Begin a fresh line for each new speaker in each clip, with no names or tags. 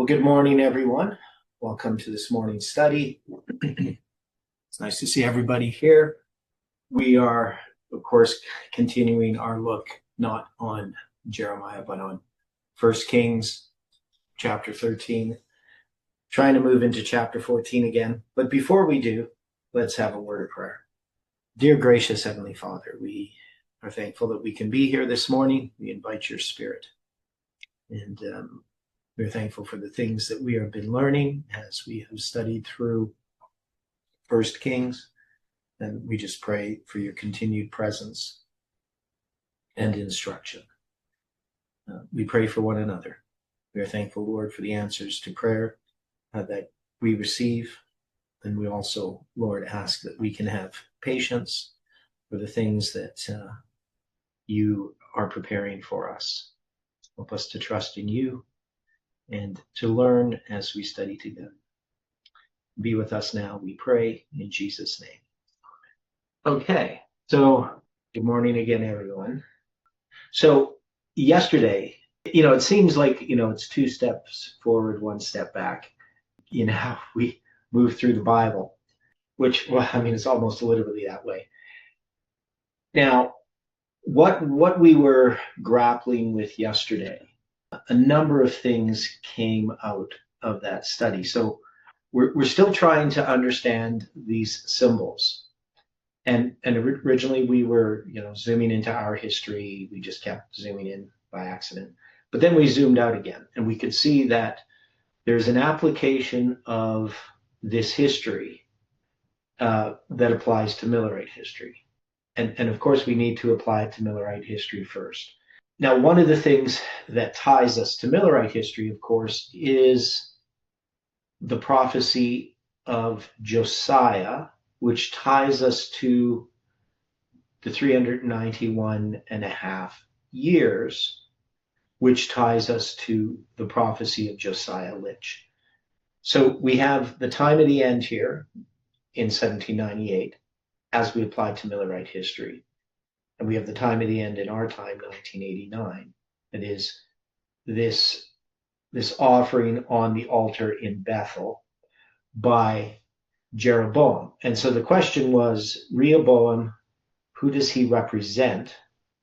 Well, good morning, everyone. Welcome to this morning's study. It's nice to see everybody here. We are, of course, continuing our look not on Jeremiah, but on 1 Kings chapter 13, trying to move into chapter 14 again. But before we do, let's have a word of prayer. Dear gracious Heavenly Father, we are thankful that we can be here this morning. We invite your spirit. And we're thankful for the things that we have been learning as we have studied through 1 Kings. And we just pray for your continued presence and instruction. We pray for one another. We are thankful, Lord, for the answers to prayer that we receive. And we also, Lord, ask that we can have patience for the things that you are preparing for us. Help us to trust in you and to learn as we study together. Be with us now, we pray, in Jesus' name. Okay, so good morning again, everyone. So yesterday, it seems like, it's 2 steps forward, 1 step back, how we move through the Bible, which, it's almost literally that way. Now, what we were grappling with yesterday, a number of things came out of that study. So we're still trying to understand these symbols. And originally we were, zooming into our history. We just kept zooming in by accident. But then we zoomed out again, and we could see that there's an application of this history that applies to Millerite history. And of course, we need to apply it to Millerite history first. Now, one of the things that ties us to Millerite history, of course, is the prophecy of Josiah, which ties us to the 391 and a half years, which ties us to the prophecy of Josiah Litch. So we have the time of the end here in 1798 as we apply to Millerite history. And we have the time of the end in our time, 1989. That is this offering on the altar in Bethel by Jeroboam. And so the question was, Rehoboam, who does he represent?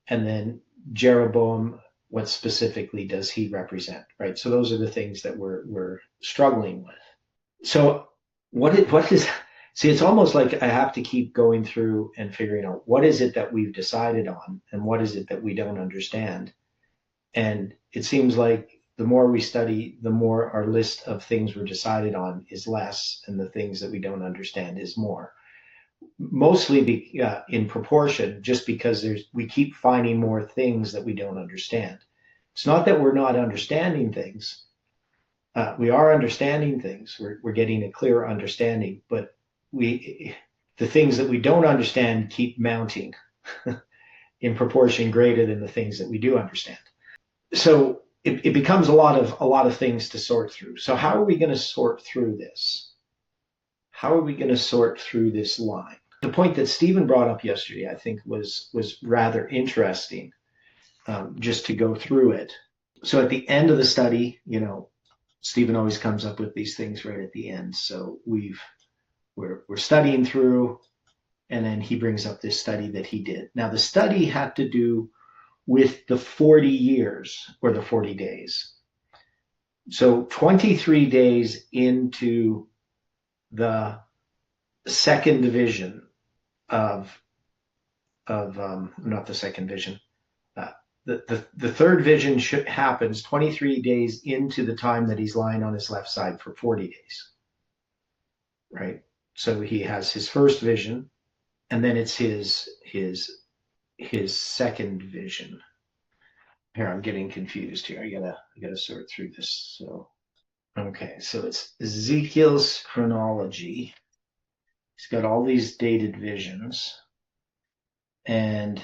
And then Jeroboam, what specifically does he represent, right? So those are the things that we're struggling with. So what is... See, it's almost like I have to keep going through and figuring out what is it that we've decided on and what is it that we don't understand. And it seems like the more we study, the more our list of things we're decided on is less, and the things that we don't understand is more. Mostly in proportion, just because we keep finding more things that we don't understand. It's not that we're not understanding things. We are understanding things. We're getting a clearer understanding, but the things that we don't understand keep mounting in proportion greater than the things that we do understand. So it becomes a lot of things to sort through. So how are we going to sort through this? How are we going to sort through this line? The point that Stephen brought up yesterday, I think, was rather interesting, just to go through it. So at the end of the study, Stephen always comes up with these things right at the end. So we're studying through, and then he brings up this study that he did. Now, the study had to do with the 40 years or the 40 days. So 23 days into the second division of not the second vision. The third vision happens 23 days into the time that he's lying on his left side for 40 days, right? So he has his first vision, and then it's his second vision. Here, I'm getting confused here. I gotta sort through this. So, okay, so it's Ezekiel's chronology. He's got all these dated visions, and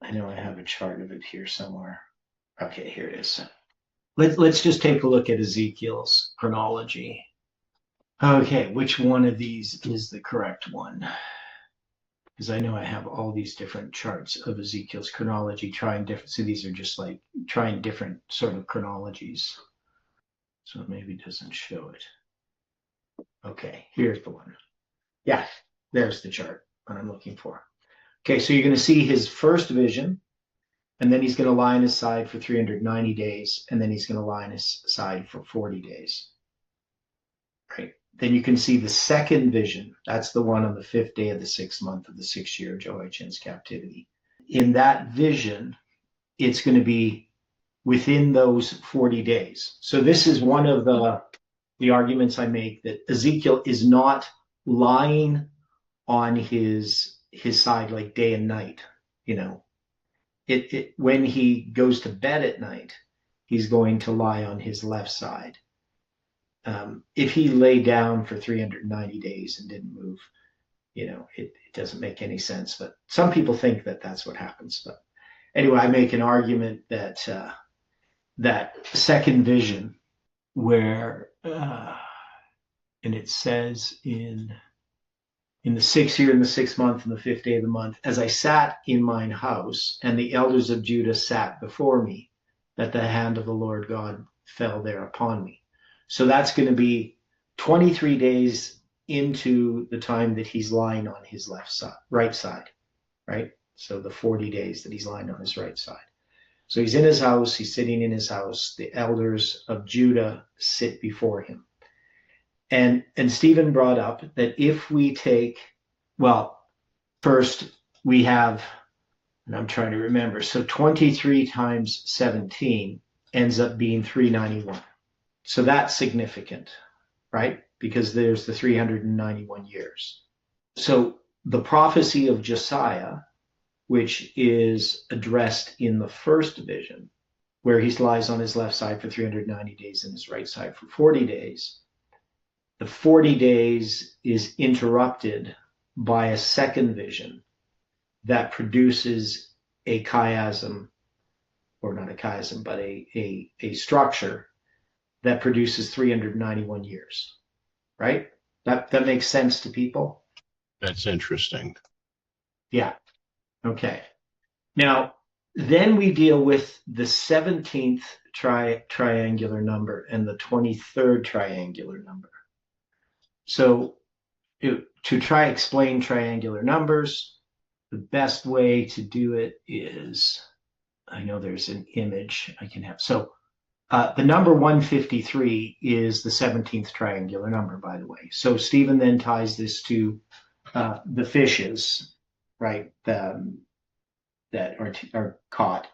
I know I have a chart of it here somewhere. Okay, here it is. Let's just take a look at Ezekiel's chronology. Okay, which one of these is the correct one? Because I know I have all these different charts of Ezekiel's chronology trying different, so these are just like trying different sort of chronologies. So it maybe doesn't show it. Okay, here's the one. Yeah, there's the chart that I'm looking for. Okay, so you're going to see his first vision, and then he's going to lie on his side for 390 days, and then he's going to lie on his side for 40 days. Right? Then you can see the second vision. That's the one on the 5th day of the 6th month of the 6th year of Jehoiachin's captivity. In that vision, it's going to be within those 40 days. So this is one of the arguments I make, that Ezekiel is not lying on his side like day and night. You know, when he goes to bed at night, he's going to lie on his left side. If he lay down for 390 days and didn't move, you know, it doesn't make any sense. But some people think that that's what happens. But anyway, I make an argument that that second vision, where and it says in the 6th year, in the 6th month, in the 5th day of the month, as I sat in mine house, and the elders of Judah sat before me, that the hand of the Lord God fell there upon me. So that's going to be 23 days into the time that he's lying on his right side, right? So the 40 days that he's lying on his right side. So he's in his house, he's sitting in his house. The elders of Judah sit before him. And Stephen brought up that if we take, well, first we have, and I'm trying to remember, so 23 times 17 ends up being 391. So that's significant, right? Because there's the 391 years. So the prophecy of Josiah, which is addressed in the first vision, where he lies on his left side for 390 days and his right side for 40 days, the 40 days is interrupted by a second vision that produces a chiasm, or not a chiasm, but a structure that produces 391 years, right? That makes sense to people?
That's interesting.
Yeah. Okay. Now, then we deal with the 17th triangular number and the 23rd triangular number. So to try explain triangular numbers, the best way to do it is, I know there's an image I can have. So the number 153 is the 17th triangular number, by the way. So Stephen then ties this to the fishes, right, that are caught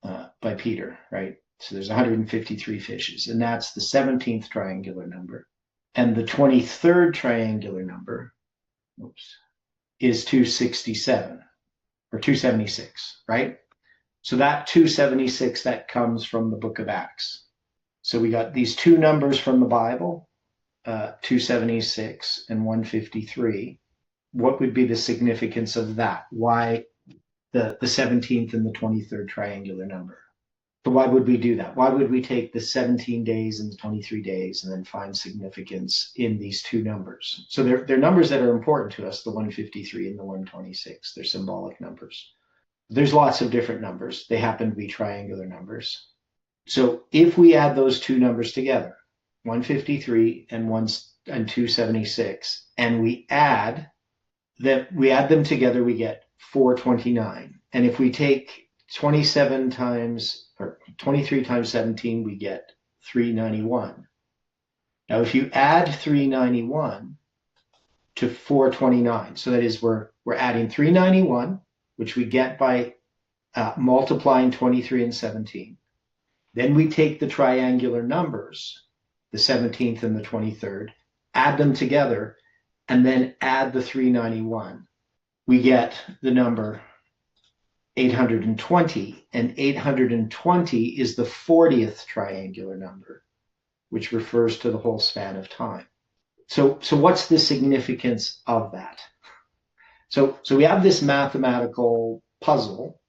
by Peter, right? So there's 153 fishes, and that's the 17th triangular number. And the 23rd triangular number, is 267 or 276, right? So that 276, that comes from the book of Acts. So we got these two numbers from the Bible, 276 and 153. What would be the significance of that? Why the 17th and the 23rd triangular number? So why would we do that? Why would we take the 17 days and the 23 days and then find significance in these two numbers? So they're numbers that are important to us, the 153 and the 126. They're symbolic numbers. There's lots of different numbers. They happen to be triangular numbers. So if we add those two numbers together, 153 and 276, and we add them together, we get 429. And if we take 23 times 17, we get 391. Now, if you add 391 to 429, so that is we're adding 391, which we get by multiplying 23 and 17. Then we take the triangular numbers, the 17th and the 23rd, add them together, and then add the 391. We get the number 820, and 820 is the 40th triangular number, which refers to the whole span of time. So what's the significance of that? So we have this mathematical puzzle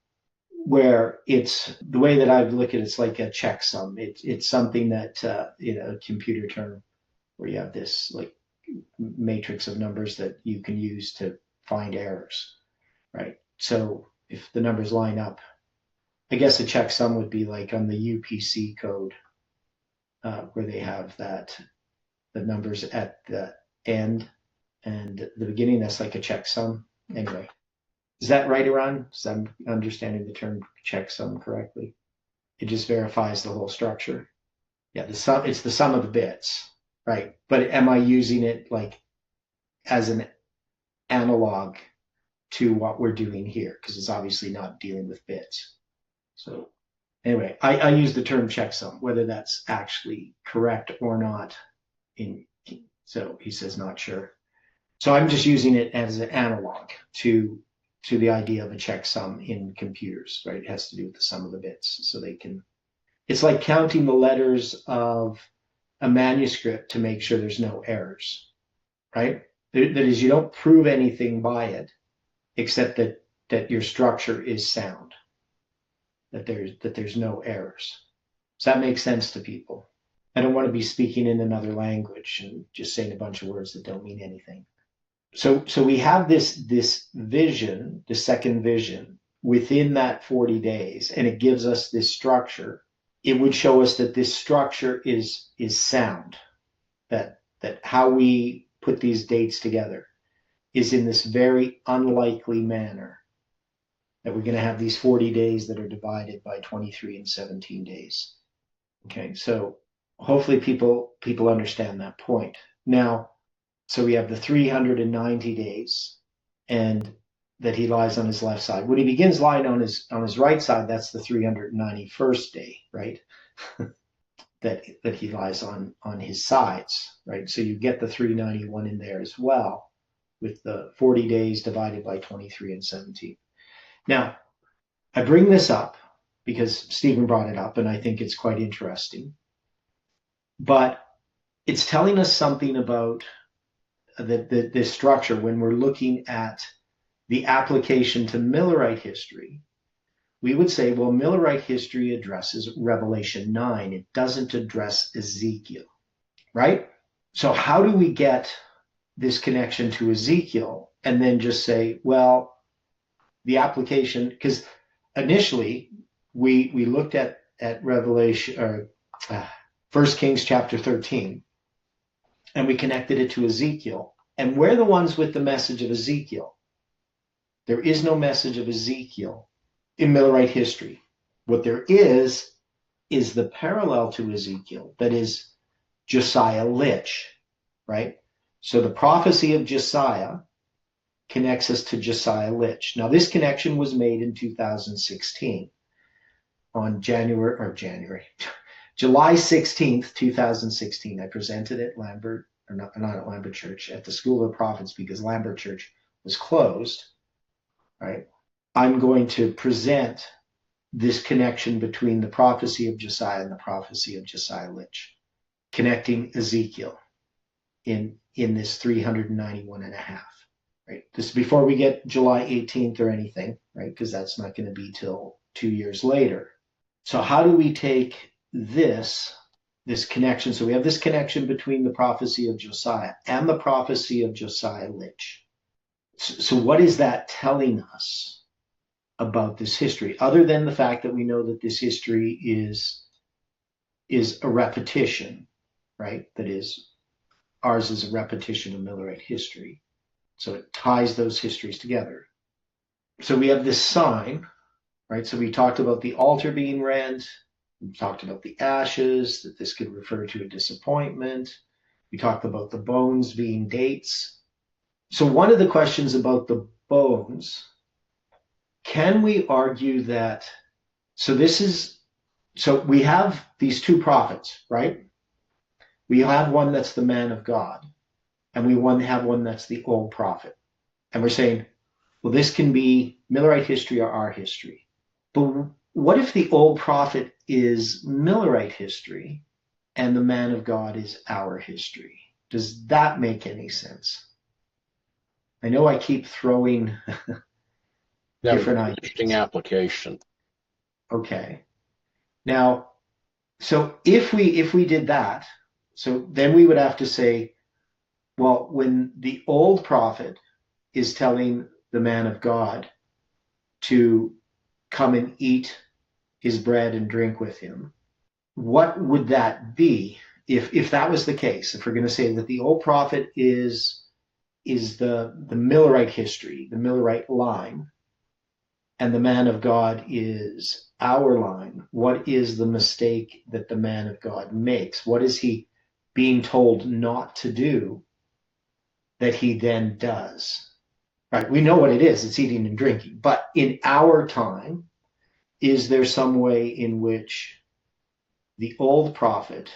where it's, the way that I look at it, it's like a checksum. It's something that, a computer term, where you have this like matrix of numbers that you can use to find errors, right? So if the numbers line up, I guess a checksum would be like on the UPC code. where they have the numbers at the end and the beginning. That's like a checksum. Anyway, is that right, Iran? Is I'm understanding the term checksum correctly? It just verifies the whole structure. Yeah, it's the sum of the bits, right? But am I using it like as an analog to what we're doing here? Because it's obviously not dealing with bits. So anyway, I use the term checksum, whether that's actually correct or not. So he says not sure. So I'm just using it as an analog to the idea of a checksum in computers, right? It has to do with the sum of the bits, so they can. It's like counting the letters of a manuscript to make sure there's no errors, right? That is, you don't prove anything by it, except that your structure is sound, that there's no errors. Does that make sense to people? I don't want to be speaking in another language and just saying a bunch of words that don't mean anything. So we have this vision, the second vision, within that 40 days, and it gives us this structure. It would show us that this structure is sound, that how we put these dates together is in this very unlikely manner, that we're going to have these 40 days that are divided by 23 and 17 days. Okay, so hopefully people understand that point. Now, so we have the 390 days, and that he lies on his left side. When he begins lying on his right side, that's the 391st day, right? that he lies on his sides, right? So you get the 391 in there as well, with the 40 days divided by 23 and 17. Now, I bring this up because Stephen brought it up, and I think it's quite interesting. But it's telling us something about this structure when we're looking at the application to Millerite history. We would say, well, Millerite history addresses Revelation 9. It doesn't address Ezekiel, right? So how do we get this connection to Ezekiel and then just say, well, the application, because initially we looked at Revelation, or 1 Kings chapter 13, and we connected it to Ezekiel. And we're the ones with the message of Ezekiel. There is no message of Ezekiel in Millerite history. What there is the parallel to Ezekiel, that is Josiah Litch, right? So the prophecy of Josiah connects us to Josiah Litch. Now, this connection was made in 2016 on July 16th, 2016. I presented at Lambert, or not at Lambert Church, at the School of Prophets, because Lambert Church was closed, right? I'm going to present this connection between the prophecy of Josiah and the prophecy of Josiah Litch, connecting Ezekiel in this 391 and a half, right? This is before we get July 18th or anything, right? Because that's not going to be till 2 years later. So how do we take this connection? So we have this connection between the prophecy of Josiah and the prophecy of Josiah Litch. So what is that telling us about this history, other than the fact that we know that this history is a repetition, right? That is, ours is a repetition of Millerite history. So it ties those histories together. So we have this sign, right? So we talked about the altar being rent. We talked about the ashes, that this could refer to a disappointment. We talked about the bones being dates. So one of the questions about the bones, can we argue that, so we have these two prophets, right? We have one that's the man of God, and we have one that's the old prophet. And we're saying, well, this can be Millerite history or our history. But what if the old prophet is Millerite history and the man of God is our history? Does that make any sense? I know I keep throwing different ideas.
Interesting application.
Okay. Now, so if we did that, so then we would have to say, well, when the old prophet is telling the man of God to come and eat his bread and drink with him, what would that be if that was the case? If we're going to say that the old prophet is the Millerite history, the Millerite line, and the man of God is our line, what is the mistake that the man of God makes? What is he being told not to do that he then does? Right? We know what it is. It's eating and drinking. But in our time, is there some way in which the old prophet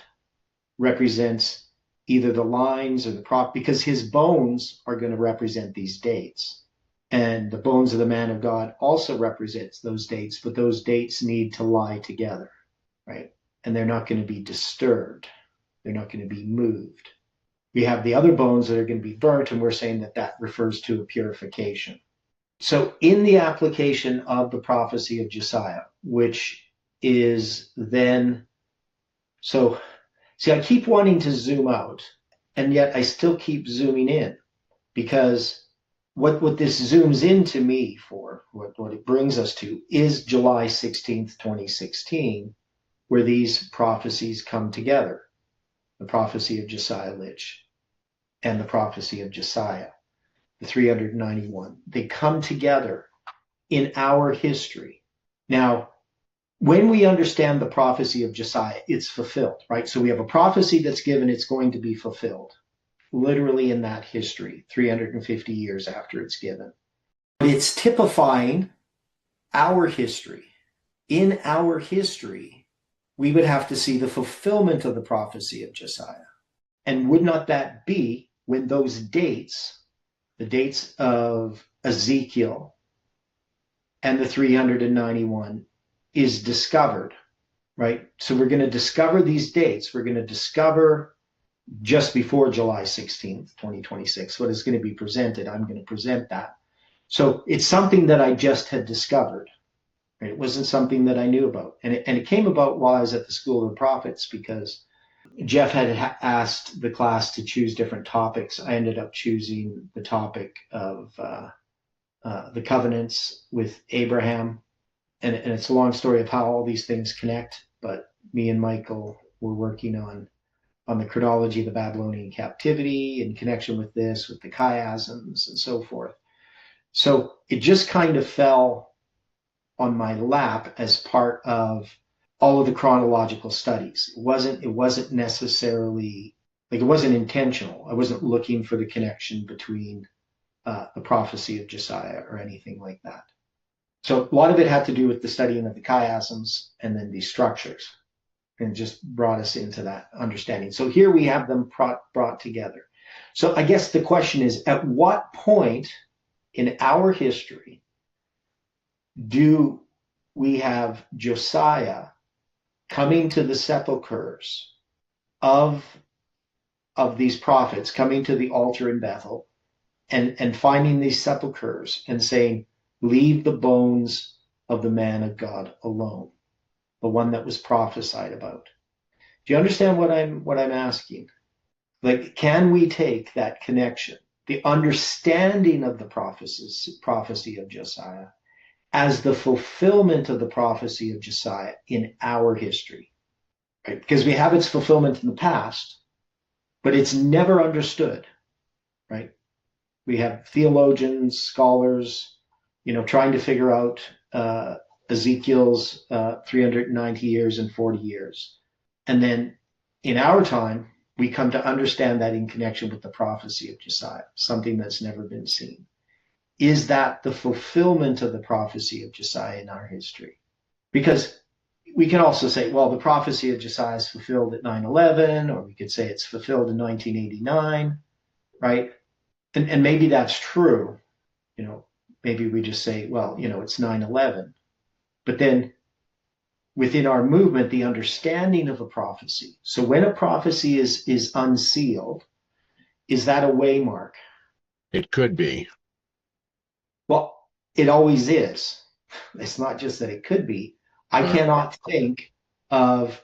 represents either the lines or the prop, because his bones are going to represent these dates. And the bones of the man of God also represents those dates, but those dates need to lie together, right? And they're not going to be disturbed. They're not going to be moved. We have the other bones that are going to be burnt, and we're saying that that refers to a purification. So in the application of the prophecy of Josiah, which is then, so see, I keep wanting to zoom out, and yet I still keep zooming in, because what this zooms into me for, what it brings us to, is July 16th, 2016, where these prophecies come together. The prophecy of Josiah Litch and the prophecy of Josiah, the 391. They come together in our history. Now, when we understand the prophecy of Josiah, it's fulfilled, right? So we have a prophecy that's given, it's going to be fulfilled, literally in that history, 350 years after it's given. But it's typifying our history. In our history, we would have to see the fulfillment of the prophecy of Josiah. And would not that be when those dates, the dates of Ezekiel and the 391, is discovered, right? So we're going to discover these dates. We're going to discover just before July 16th, 2026, what is going to be presented. I'm going to present that. So it's something that I just had discovered. Right? It wasn't something that I knew about. And it came about while I was at the School of the Prophets, because Jeff had asked the class to choose different topics. I ended up choosing the topic of the covenants with Abraham. And it's a long story of how all these things connect. But me and Michael were working on the chronology of the Babylonian captivity in connection with this, with the chiasms and so forth. So it just kind of fell on my lap as part of all of the chronological studies. It wasn't necessarily, like, it wasn't intentional. I wasn't looking for the connection between the prophecy of Josiah or anything like that. So a lot of it had to do with the studying of the chiasms and then these structures, and just brought us into that understanding. So here we have them brought together. So I guess the question is, at what point in our history do we have Josiah coming to the sepulchres of these prophets, coming to the altar in Bethel, and finding these sepulchres and saying, leave the bones of the man of God alone, the one that was prophesied about? Do you understand what I'm asking? Like, can we take that connection, the understanding of the prophecy of Josiah, as the fulfillment of the prophecy of Josiah in our history? Right? Because we have its fulfillment in the past, but it's never understood, right? We have theologians, scholars, trying to figure out Ezekiel's 390 years and 40 years. And then in our time, we come to understand that in connection with the prophecy of Josiah, something that's never been seen. Is that the fulfillment of the prophecy of Josiah in our history? Because we can also say, well, the prophecy of Josiah is fulfilled at 9/11, or we could say it's fulfilled in 1989, right? And maybe that's true. Maybe we just say, well, it's 9/11. But then within our movement, the understanding of a prophecy. So when a prophecy is unsealed, is that a waymark?
It could be.
Well, it always is. It's not just that it could be. I cannot think of,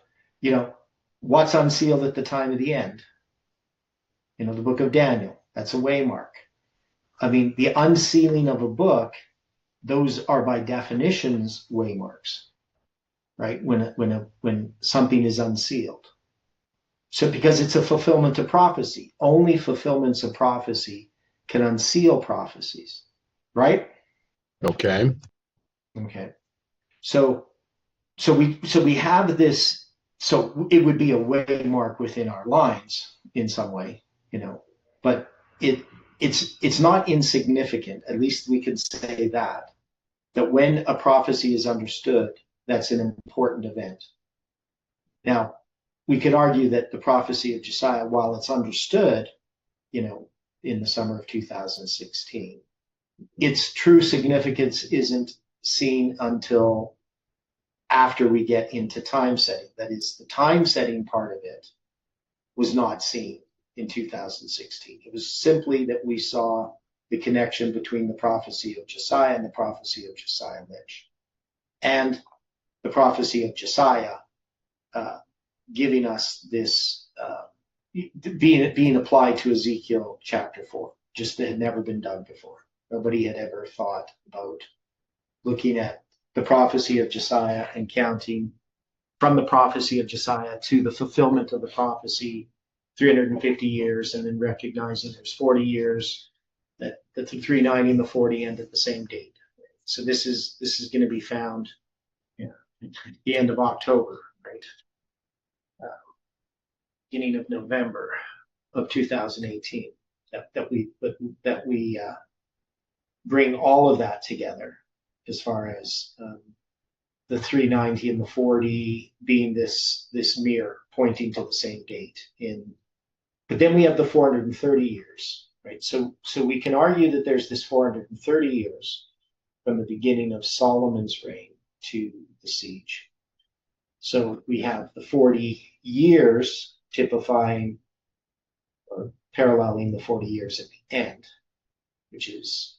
what's unsealed at the time of the end. The book of Daniel, that's a waymark. I mean, the unsealing of a book, those are by definitions waymarks. right? When something is unsealed. So because it's a fulfillment of prophecy, only fulfillments of prophecy can unseal prophecies, right?
Okay.
Okay. So we have this. So it would be a waymark within our lines in some way, but it's not insignificant. At least we could say that when a prophecy is understood, that's an important event. Now, we could argue that the prophecy of Josiah, while it's understood, in the summer of 2016, its true significance isn't seen until after we get into time setting. That is, the time setting part of it was not seen in 2016. It was simply that we saw the connection between the prophecy of Josiah and the prophecy of Josiah Litch, and the prophecy of Josiah giving us this being applied to Ezekiel chapter 4, just that had never been done before. Nobody had ever thought about looking at the prophecy of Josiah and counting from the prophecy of Josiah to the fulfillment of the prophecy 350 years, and then recognizing there's 40 years, that the 390 and the 40 end at the same date. So this is going to be found at the end of October, right? Beginning of November of 2018, that we bring all of that together, as far as the 390 and the 40 being this mirror pointing to the same date. But then we have the 430 years, right? So we can argue that there's this 430 years from the beginning of Solomon's reign to the siege. So we have the 40 years typifying or paralleling the 40 years at the end, which is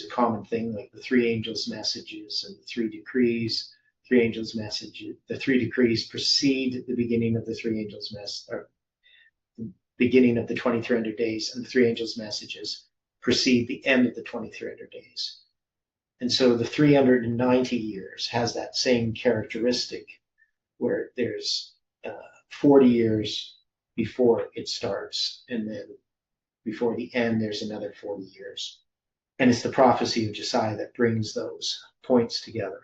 a common thing, like the three angels' messages and the three decrees. The three decrees precede the beginning of the three angels' or the beginning of the 2300 days, and the three angels' messages precede the end of the 2300 days. And so the 390 years has that same characteristic, where there's 40 years before it starts, and then before the end there's another 40 years. And it's the prophecy of Josiah that brings those points together.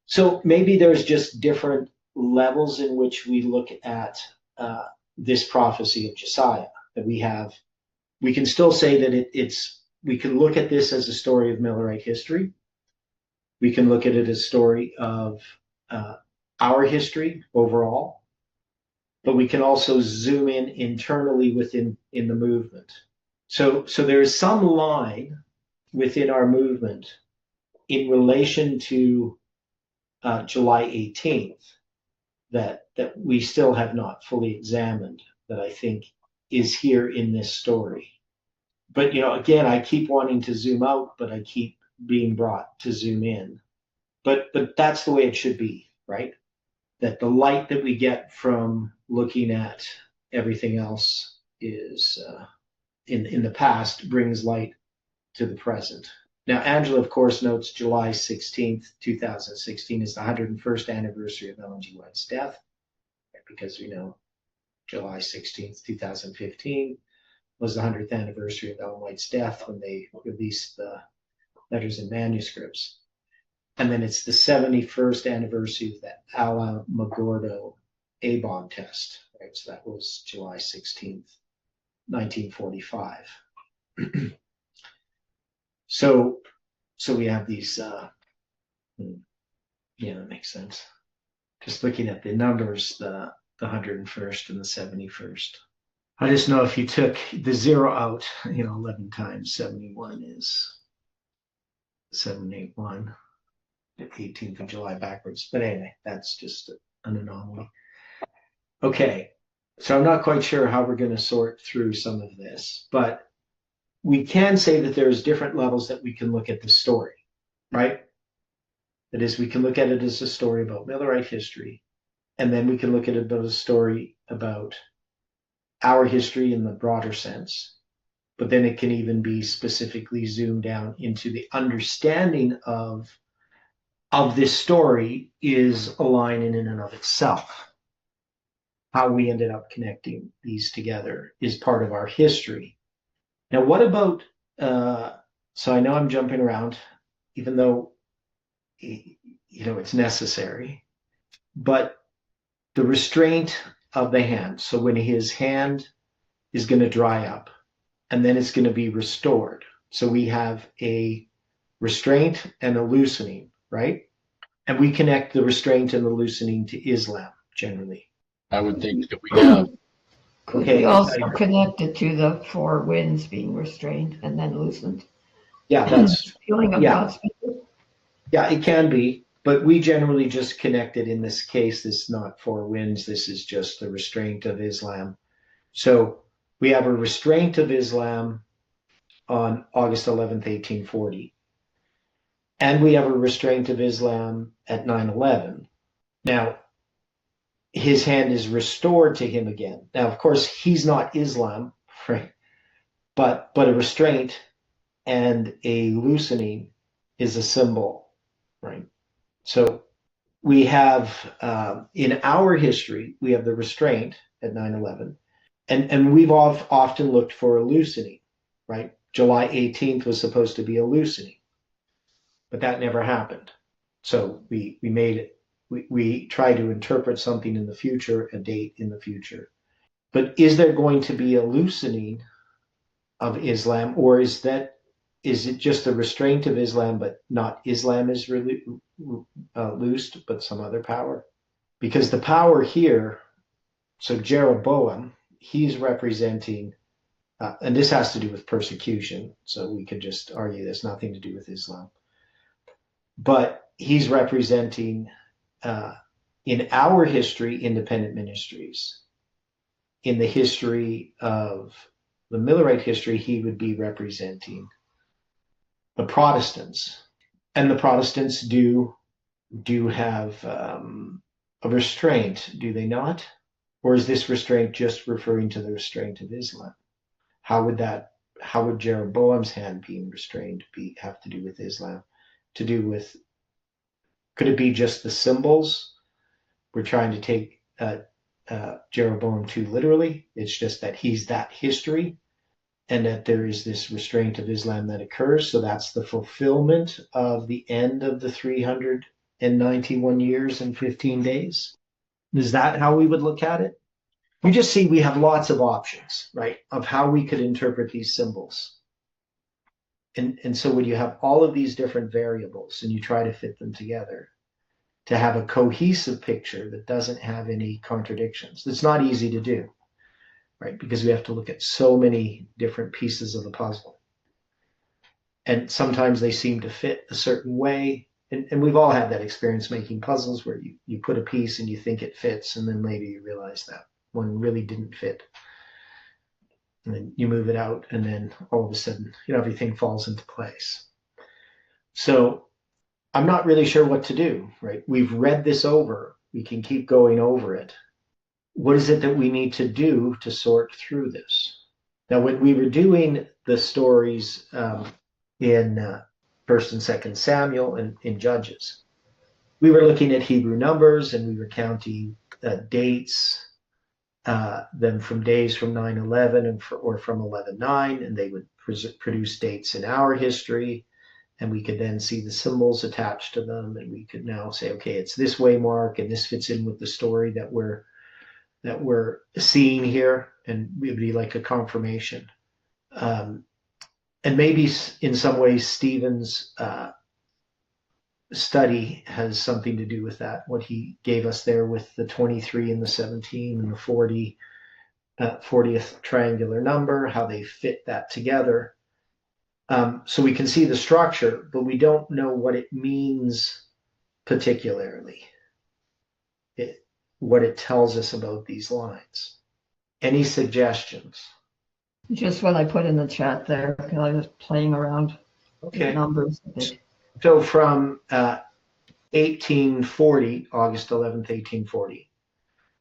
So maybe there's just different levels in which we look at this prophecy of Josiah that we have. We can still say that we can look at this as a story of Millerite history. We can look at it as a story of our history overall, but we can also zoom in internally in the movement. So there is some line within our movement in relation to July 18th that we still have not fully examined, that I think is here in this story. But again, I keep wanting to zoom out, but I keep being brought to zoom in. But that's the way it should be, right? That the light that we get from looking at everything else is in the past brings light to the present. Now, Angela, of course, notes July 16th, 2016 is the 101st anniversary of Ellen G. White's death, because we know July 16th, 2015 was the 100th anniversary of Ellen White's death, when they released the letters and manuscripts. And then it's the 71st anniversary of the Alamogordo A-bomb test, right? So that was July 16th, 1945. So we have these, that makes sense. Just looking at the numbers, the 101st and the 71st. I just know if you took the zero out, 11 times 71 is 781. 18th of July backwards. But anyway, that's just an anomaly. Okay, so I'm not quite sure how we're going to sort through some of this, but we can say that there's different levels that we can look at the story, right? That is, we can look at it as a story about Millerite history, and then we can look at it as a story about our history in the broader sense, but then it can even be specifically zoomed down into the understanding of of this story is a line in and of itself. How we ended up connecting these together is part of our history. Now, what about, so I know I'm jumping around, even though, it's necessary, but the restraint of the hand. So when his hand is going to dry up and then it's going to be restored. So we have a restraint and a loosening, right? And we connect the restraint and the loosening to Islam generally.
I would think that we have.
Could
Okay,
we also connect it to the four winds being restrained and then loosened?
Yeah, that's
Feeling of God's people?
Yeah, it can be, but we generally just connect it in this case. This is not four winds. This is just the restraint of Islam. So we have a restraint of Islam on August 11th, 1840. And we have a restraint of Islam at 9/11. Now, his hand is restored to him again. Now, of course, he's not Islam, right? But a restraint and a loosening is a symbol, right? So we have, in our history, we have the restraint at 9/11, and we've often looked for a loosening, right? July 18th was supposed to be a loosening, but that never happened. So we made it. We try to interpret something in the future, a date in the future. But is there going to be a loosening of Islam, or is it just the restraint of Islam, but not Islam is loosed, but some other power? Because the power here, so Jeroboam, he's representing, and this has to do with persecution, so we could just argue there's nothing to do with Islam. But he's representing, in our history, independent ministries. In the history of the Millerite history, he would be representing the Protestants. And the Protestants do have a restraint, do they not? Or is this restraint just referring to the restraint of Islam? How would Jeroboam's hand being restrained have to do with Islam? Could it be just the symbols? We're trying to take Jeroboam too literally. It's just that he's that history, and that there is this restraint of Islam that occurs. So that's the fulfillment of the end of the 391 years and 15 days. Is that how we would look at it? You just see we have lots of options, right, of how we could interpret these symbols. And so when you have all of these different variables and you try to fit them together to have a cohesive picture that doesn't have any contradictions, it's not easy to do, right? Because we have to look at so many different pieces of the puzzle. And sometimes they seem to fit a certain way. And we've all had that experience making puzzles where you put a piece and you think it fits, and then later you realize that one really didn't fit. And then you move it out, and then all of a sudden, everything falls into place. So I'm not really sure what to do, right? We've read this over. We can keep going over it. What is it that we need to do to sort through this? Now, when we were doing the stories in 1st and 2nd Samuel and in Judges, we were looking at Hebrew numbers, and we were counting dates, them from days from 9/11 or from 11/9, and they would produce dates in our history, and we could then see the symbols attached to them, and we could now say, okay, it's this way mark, and this fits in with the story that we're seeing here, and it would be like a confirmation. And maybe in some ways Stephen's study has something to do with that, what he gave us there with the 23 and the 17 and the 40th triangular number, how they fit that together. So we can see the structure, but we don't know what it means particularly, what it tells us about these lines. Any suggestions?
Just what I put in the chat there, because I was playing around with numbers a bit.
So from 1840, August 11th, 1840,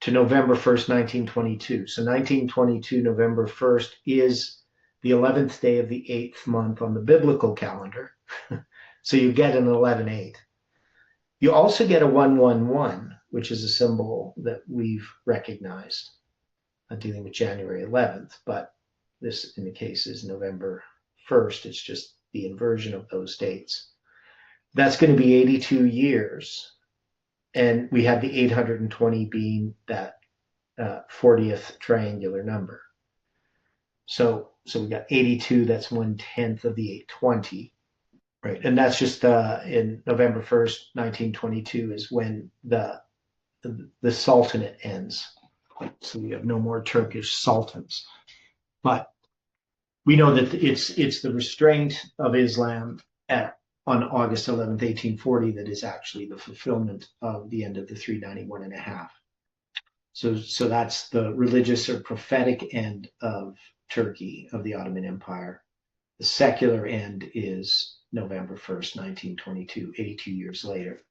to November 1st, 1922. So 1922, November 1st is the 11th day of the 8th month on the biblical calendar. So you get an 11/8. You also get a 111, which is a symbol that we've recognized dealing with January 11th, but this in the case is November 1st. It's just the inversion of those dates. That's going to be 82 years. And we have the 820 being that 40th triangular number. So we got 82, that's 1/10 of the 820, right? And that's just in November 1st, 1922 is when the Sultanate ends. So we have no more Turkish sultans. But we know that it's the restraint of Islam on August 11th, 1840 that is actually the fulfillment of the end of the 391 and a half. So that's the religious or prophetic end of Turkey, of the Ottoman Empire. The secular end is November 1st, 1922, 82 years later.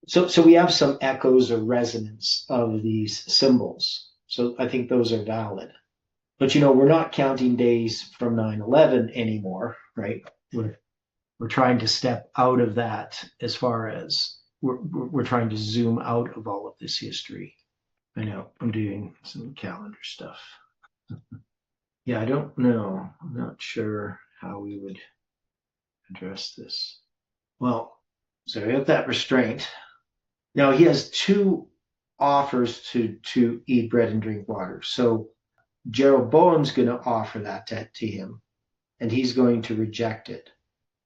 So we have some echoes or resonance of these symbols. So I think those are valid. But, we're not counting days from 9/11 anymore, right? We're trying to step out of that as far as we're trying to zoom out of all of this history. I know I'm doing some calendar stuff. Yeah, I don't know. I'm not sure how we would address this. Well, so we have that restraint. Now he has two offers to eat bread and drink water. So Jeroboam's going to offer that to him, and he's going to reject it.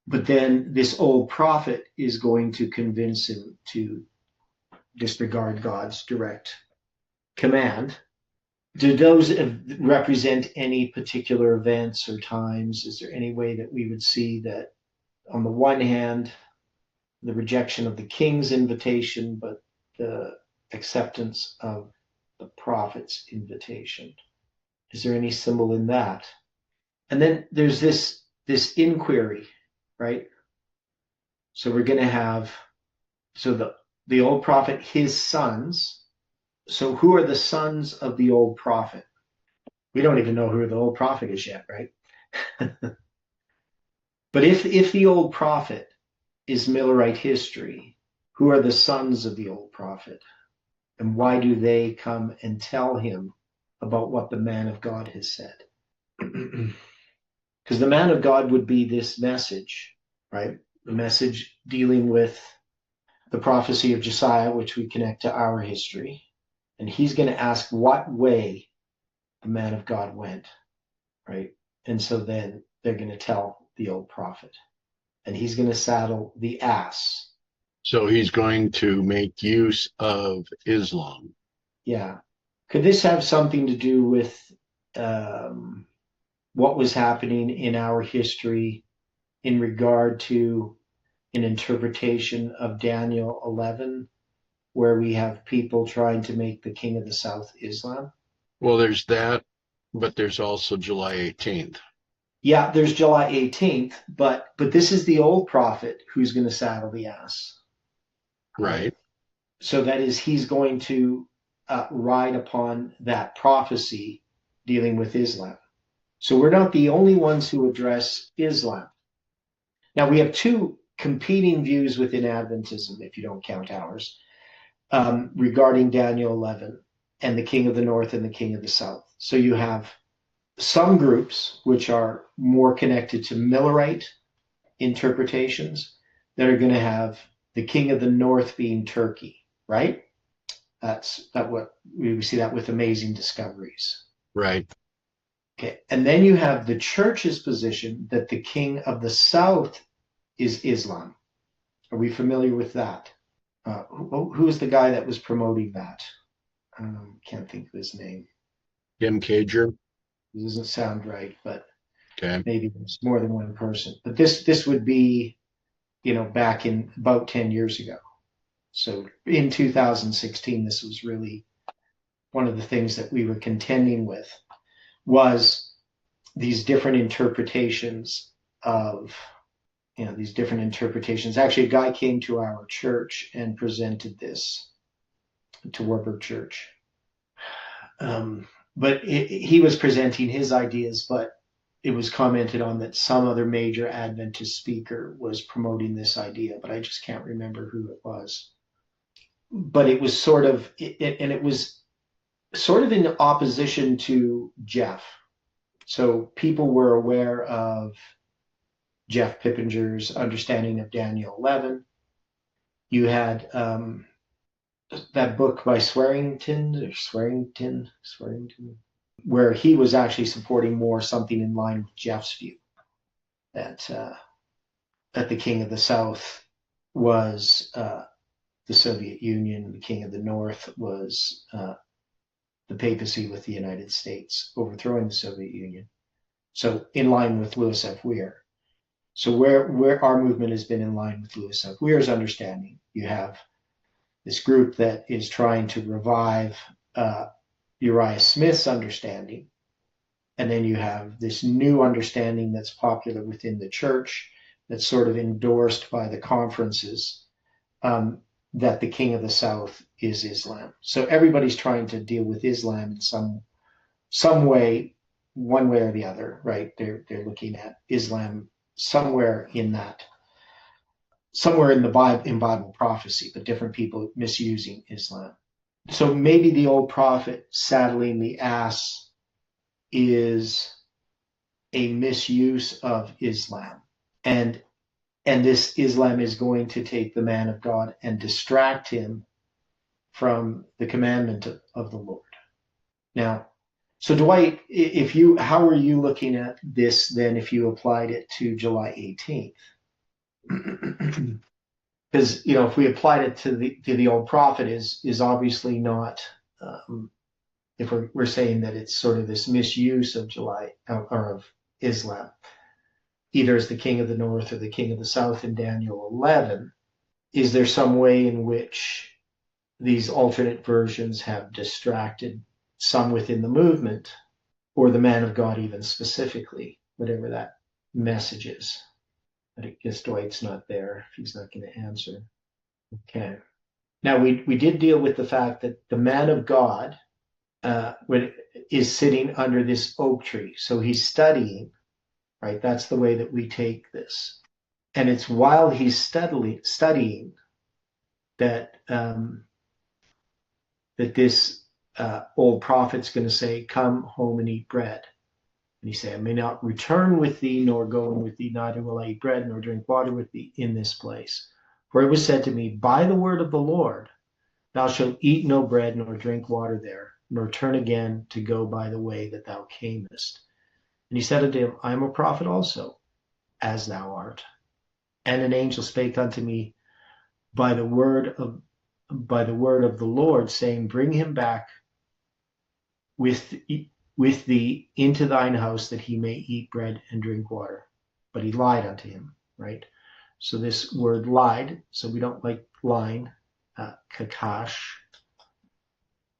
But then this old prophet is going to convince him to disregard God's direct command. Do those represent any particular events or times? Is there any way that we would see that on the one hand, the rejection of the king's invitation, but the acceptance of the prophet's invitation? Is there any symbol in that? And then there's this inquiry, right? So we're going to have, the old prophet, his sons. So who are the sons of the old prophet? We don't even know who the old prophet is yet, right? But if the old prophet is Millerite history, who are the sons of the old prophet? And why do they come and tell him about what the man of God has said? Because the man of God would be this message, right? The message dealing with the prophecy of Josiah, which we connect to our history. And he's going to ask what way the man of God went, right? And so then they're going to tell the old prophet. And he's going to saddle the ass.
So he's going to make use of Islam.
Yeah. Could this have something to do with what was happening in our history in regard to an interpretation of Daniel 11, where we have people trying to make the king of the South Islam?
Well, there's that, but there's also July 18th.
Yeah, there's July 18th, but this is the old prophet who's going to saddle the ass.
Right.
So that is, he's going to ride upon that prophecy dealing with Islam. So we're not the only ones who address Islam. Now we have two competing views within Adventism, if you don't count ours, regarding Daniel 11 and the king of the north and the king of the south. So you have some groups which are more connected to Millerite interpretations that are going to have the king of the north being Turkey, right? That's what we see that with Amazing Discoveries.
Right.
Okay, and then you have the church's position that the king of the south is Islam. Are we familiar with that? Who is the guy that was promoting that? Can't think of his name.
Jim Cager.
It doesn't sound right, but
Okay.
maybe it's more than one person. But this would be, back in about 10 years ago. So in 2016, this was really one of the things that we were contending with, was these different interpretations of, these different interpretations. Actually, a guy came to our church and presented this to Warburg Church. But he was presenting his ideas, but it was commented on that some other major Adventist speaker was promoting this idea, but I just can't remember who it was. But it was sort of, and it was sort of in opposition to Jeff. So people were aware of Jeff Pippinger's understanding of Daniel 11. You had that book by Swearington, where he was actually supporting more something in line with Jeff's view, that the king of the South was the Soviet Union, the king of the North was the papacy with the United States, overthrowing the Soviet Union. So in line with Lewis F. Weir. So where our movement has been in line with Lewis F. Weir's understanding, you have this group that is trying to revive Uriah Smith's understanding, and then you have this new understanding that's popular within the church, that's sort of endorsed by the conferences, that the king of the South is Islam. So everybody's trying to deal with Islam in some way, one way or the other, right? They're looking at Islam somewhere in the Bible, in Bible prophecy, but different people misusing Islam. So maybe the old prophet saddling the ass is a misuse of Islam, and this Islam is going to take the man of God and distract him from the commandment of the Lord. Now, so Dwight, how are you looking at this then if you applied it to July 18th? Because if we applied it to the old prophet is obviously not, if we're saying that it's sort of this misuse of July or of Islam, either as the king of the North or the king of the South in Daniel 11, is there some way in which these alternate versions have distracted some within the movement, or the man of God even specifically, whatever that message is? But I guess Dwight's not there if he's not going to answer. Okay. Now, we did deal with the fact that the man of God is sitting under this oak tree. So he's studying, right? That's the way that we take this. And it's while he's studying that that this old prophet's going to say, "Come home and eat bread." And he said, "I may not return with thee, nor go in with thee, neither will I eat bread, nor drink water with thee in this place. For it was said to me, by the word of the Lord, thou shalt eat no bread, nor drink water there, nor turn again to go by the way that thou camest." And he said unto him, "I am a prophet also, as thou art." And an angel spake unto me by the word of the Lord, saying, "Bring him back with thee into thine house, that he may eat bread and drink water." But he lied unto him, right? So this word lied, so we don't like lying. Kakash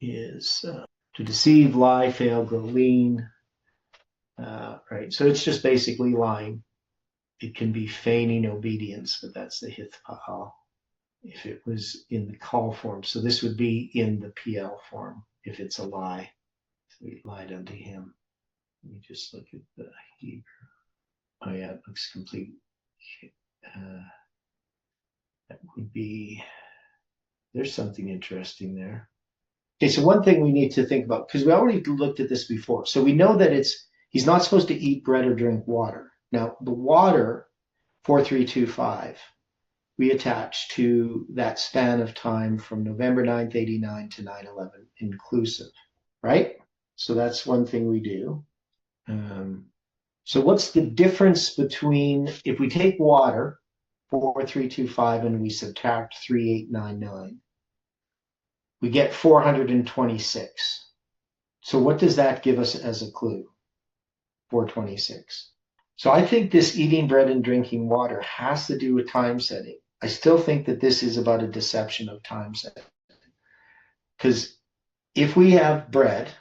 is to deceive, lie, fail, grow lean, right? So it's just basically lying. It can be feigning obedience, but that's the hithpahal if it was in the call form. So this would be in the PL form if it's a lie. So we lied unto him. Let me just look at the Hebrew. Oh yeah, it looks complete. That would be, there's something interesting there. Okay, so one thing we need to think about, because we already looked at this before. So we know that he's not supposed to eat bread or drink water. Now, the water, 4325, we attach to that span of time from November 9th, 89 to 9/11 inclusive, right? So that's one thing we do. So what's the difference between, if we take water, 4325, and we subtract 3899, we get 426. So what does that give us as a clue? 426. So I think this eating bread and drinking water has to do with time setting. I still think that this is about a deception of time setting. Because if we have bread,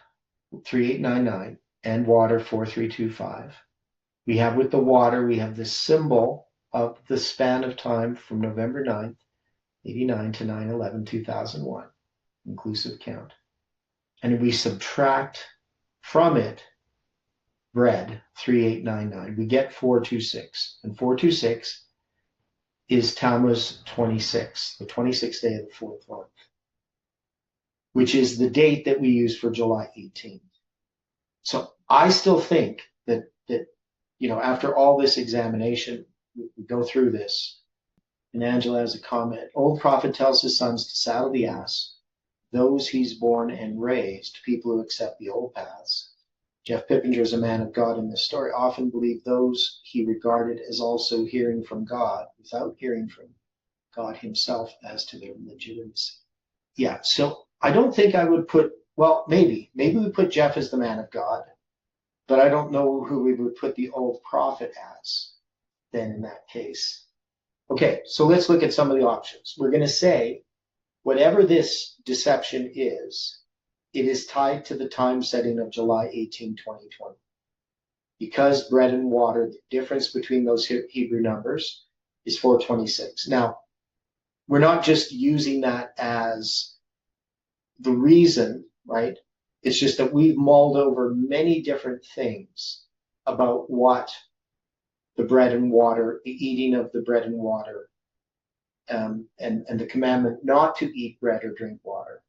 3899, and water, 4325, we have with the water, we have the symbol of the span of time from November 9th, 89 to 9/11, 2001, inclusive count. And we subtract from it bread, 3899, we get 426. And 426 is Tammuz 26, the 26th day of the fourth month, which is the date that we use for July 18th. So I still think that after all this examination, we go through this, and Angela has a comment. Old prophet tells his sons to saddle the ass, those he's born and raised, people who accept the old paths. Jeff Pippinger is a man of God in this story, often believed those he regarded as also hearing from God without hearing from God himself as to their legitimacy. Yeah, so I don't think I would put, well, maybe we put Jeff as the man of God, but I don't know who we would put the old prophet as then in that case. Okay, so let's look at some of the options. We're going to say whatever this deception is, it is tied to the time setting of July 18, 2020. Because bread and water, the difference between those Hebrew numbers is 426. Now, we're not just using that as the reason, right? It's just that we've mulled over many different things about what the bread and water, the eating of the bread and water, and the commandment not to eat bread or drink water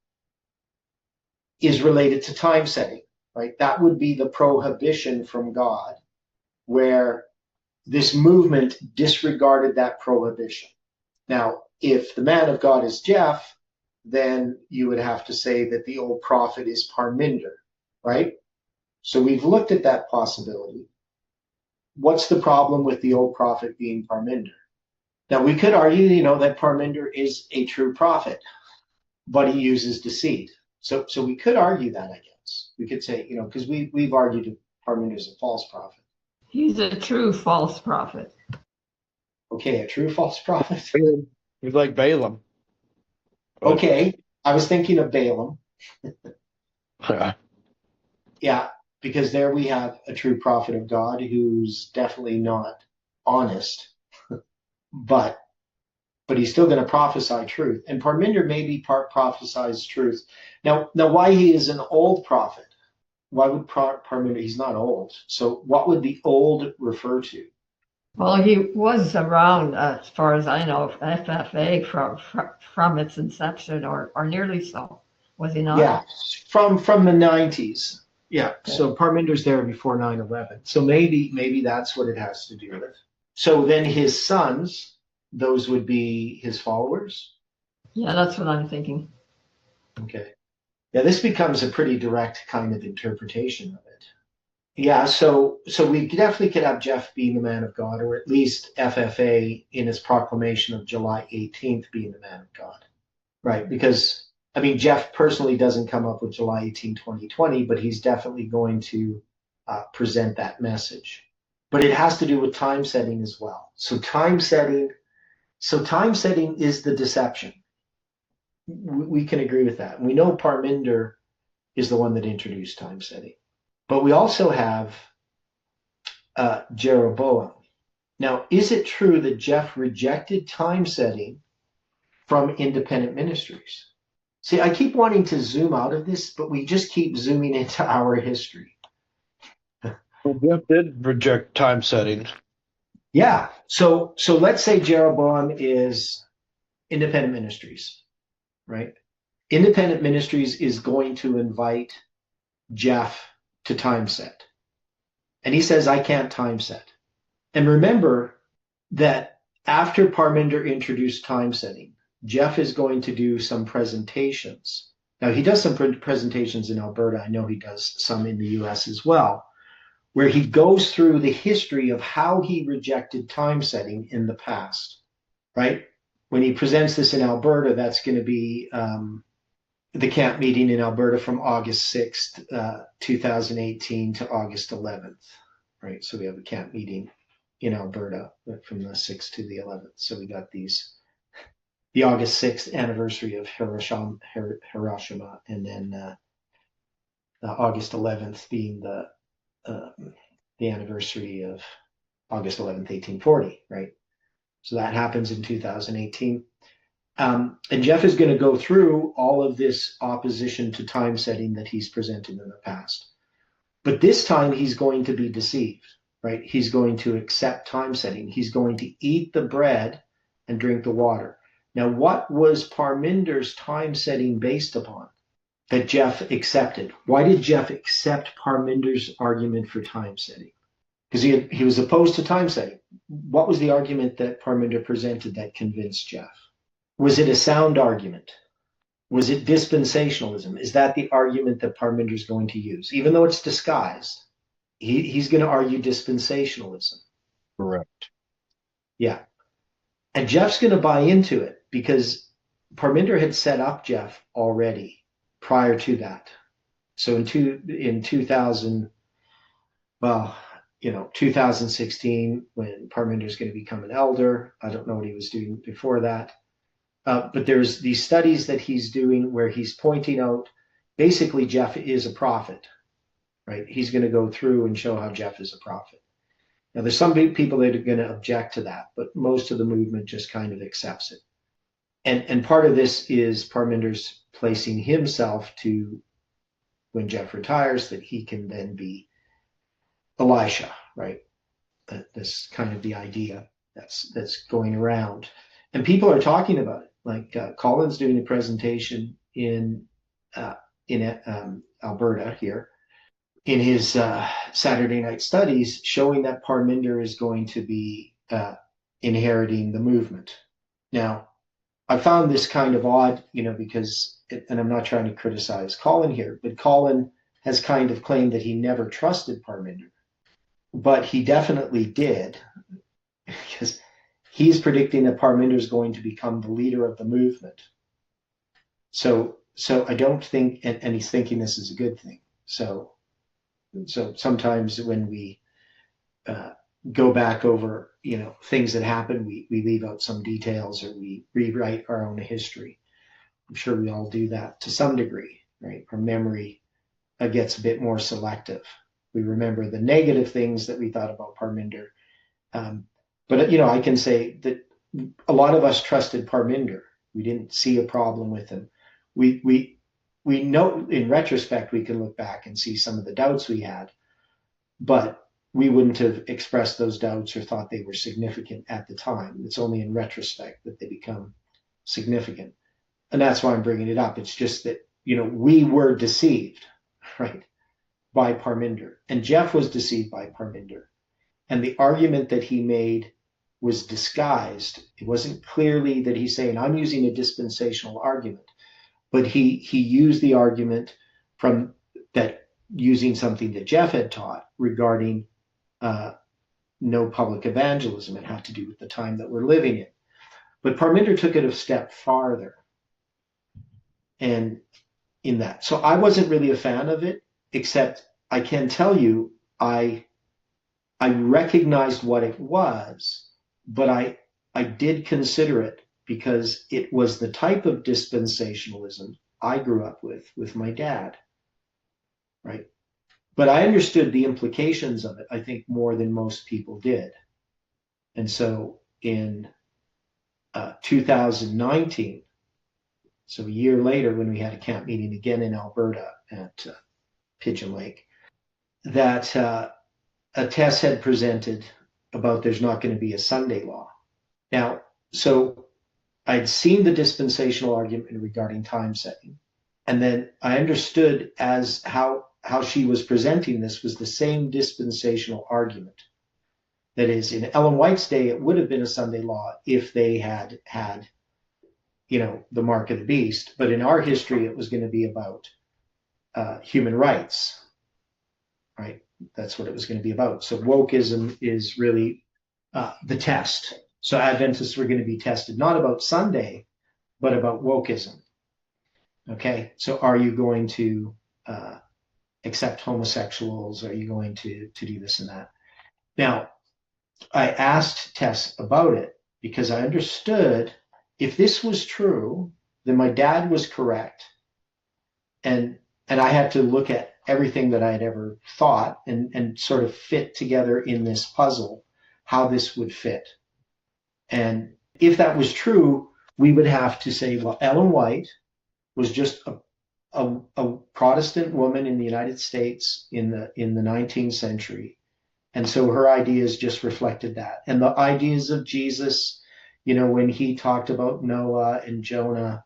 is related to time setting, right? That would be the prohibition from God, where this movement disregarded that prohibition. Now, if the man of God is Jeff, then you would have to say that the old prophet is Parminder, right? So we've looked at that possibility. What's the problem with the old prophet being Parminder? Now, we could argue, that Parminder is a true prophet, but he uses deceit. So we could argue that, I guess. We could say, because we've argued that Parminder is a false prophet.
He's a true false prophet.
Okay, a true false prophet.
He's like Balaam.
Okay, I was thinking of Balaam.
Yeah.
Yeah, because there we have a true prophet of God who's definitely not honest, but he's still going to prophesy truth. And Parminder maybe prophesies truth. Now, why he is an old prophet? Why would Parminder? He's not old. So what would the old refer to?
Well, he was around, as far as I know, FFA from its inception, or nearly so. Was he not?
Yeah, from the 90s. Yeah, okay. So Parminder's there before 9/11. So maybe that's what it has to do with. So then his sons, those would be his followers?
Yeah, that's what I'm thinking.
Okay. Yeah, this becomes a pretty direct kind of interpretation of it. Yeah, so we definitely could have Jeff being the man of God, or at least FFA in his proclamation of July 18th being the man of God, right? Because, Jeff personally doesn't come up with July 18, 2020, but he's definitely going to present that message. But it has to do with time setting as well. So time setting is the deception. We can agree with that. And we know Parminder is the one that introduced time setting. But we also have Jeroboam. Now, is it true that Jeff rejected time setting from independent ministries? See, I keep wanting to zoom out of this, but we just keep zooming into our history.
Well, Jeff did reject time setting.
Yeah. So let's say Jeroboam is independent ministries, right? Independent ministries is going to invite Jeff to time set. And he says, I can't time set. And remember that after Parminder introduced time setting, Jeff is going to do some presentations. Now, he does some presentations in Alberta. I know he does some in the US as well, where he goes through the history of how he rejected time setting in the past, right? When he presents this in Alberta, that's going to be the camp meeting in Alberta from August 6th, 2018 to August 11th, right? So we have a camp meeting in Alberta from the 6th to the 11th. So we got the August 6th anniversary of Hiroshima, and then August 11th being the anniversary of August 11th, 1840, right? So that happens in 2018. And Jeff is going to go through all of this opposition to time setting that he's presented in the past. But this time he's going to be deceived, right? He's going to accept time setting. He's going to eat the bread and drink the water. Now, what was Parminder's time setting based upon that Jeff accepted? Why did Jeff accept Parminder's argument for time setting? Because he was opposed to time setting. What was the argument that Parminder presented that convinced Jeff? Was it a sound argument? Was it dispensationalism? Is that the argument that Parminder is going to use? Even though it's disguised, he's going to argue dispensationalism.
Correct.
Yeah. And Jeff's going to buy into it because Parminder had set up Jeff already prior to that. So in 2000, 2016, when Parminder's going to become an elder, I don't know what he was doing before that. But there's these studies that he's doing where he's pointing out basically Jeff is a prophet, right? He's going to go through and show how Jeff is a prophet. Now, there's some people that are going to object to that, but most of the movement just kind of accepts it. And part of this is Parminder's placing himself to, when Jeff retires, that he can then be Elisha, right? That's kind of the idea that's going around. And people are talking about it. Like Colin's doing a presentation in Alberta here in his Saturday night studies, showing that Parminder is going to be inheriting the movement. Now, I found this kind of odd, because, and I'm not trying to criticize Colin here, but Colin has kind of claimed that he never trusted Parminder, but he definitely did, because he's predicting that Parminder is going to become the leader of the movement. So I don't think, and he's thinking this is a good thing. So sometimes when we go back over, things that happen, we leave out some details or we rewrite our own history. I'm sure we all do that to some degree, right? Our memory gets a bit more selective. We remember the negative things that we thought about Parminder. But, I can say that a lot of us trusted Parminder. We didn't see a problem with him. We know in retrospect, we can look back and see some of the doubts we had, but we wouldn't have expressed those doubts or thought they were significant at the time. It's only in retrospect that they become significant. And that's why I'm bringing it up. It's just that, we were deceived, right, by Parminder. And Jeff was deceived by Parminder. And the argument that he made was disguised. It wasn't clearly that he's saying, I'm using a dispensational argument, but he used the argument from that, using something that Jeff had taught regarding no public evangelism. It had to do with the time that we're living in. But Parminder took it a step farther. And in that, so I wasn't really a fan of it, except I can tell you, I recognized what it was, but I did consider it because it was the type of dispensationalism I grew up with my dad, right? But I understood the implications of it, I think, more than most people did. And so in 2019, so a year later, when we had a camp meeting again in Alberta at Pigeon Lake, that a test had presented about there's not going to be a Sunday law. Now, so I'd seen the dispensational argument regarding time setting, and then I understood as how she was presenting this was the same dispensational argument. That is, in Ellen White's day, it would have been a Sunday law if they had the mark of the beast. But in our history, it was going to be about human rights, right? That's what it was going to be about. So wokeism is really the test. So Adventists were going to be tested not about Sunday, but about wokeism. Okay, so are you going to accept homosexuals? Are you going to do this and that? Now, I asked Tess about it because I understood if this was true, then my dad was correct. And I had to look at everything that I had ever thought and sort of fit together in this puzzle how this would fit. And if that was true, we would have to say, well, Ellen White was just a Protestant woman in the United States in the 19th century. And so her ideas just reflected that. And the ideas of Jesus, when he talked about Noah and Jonah,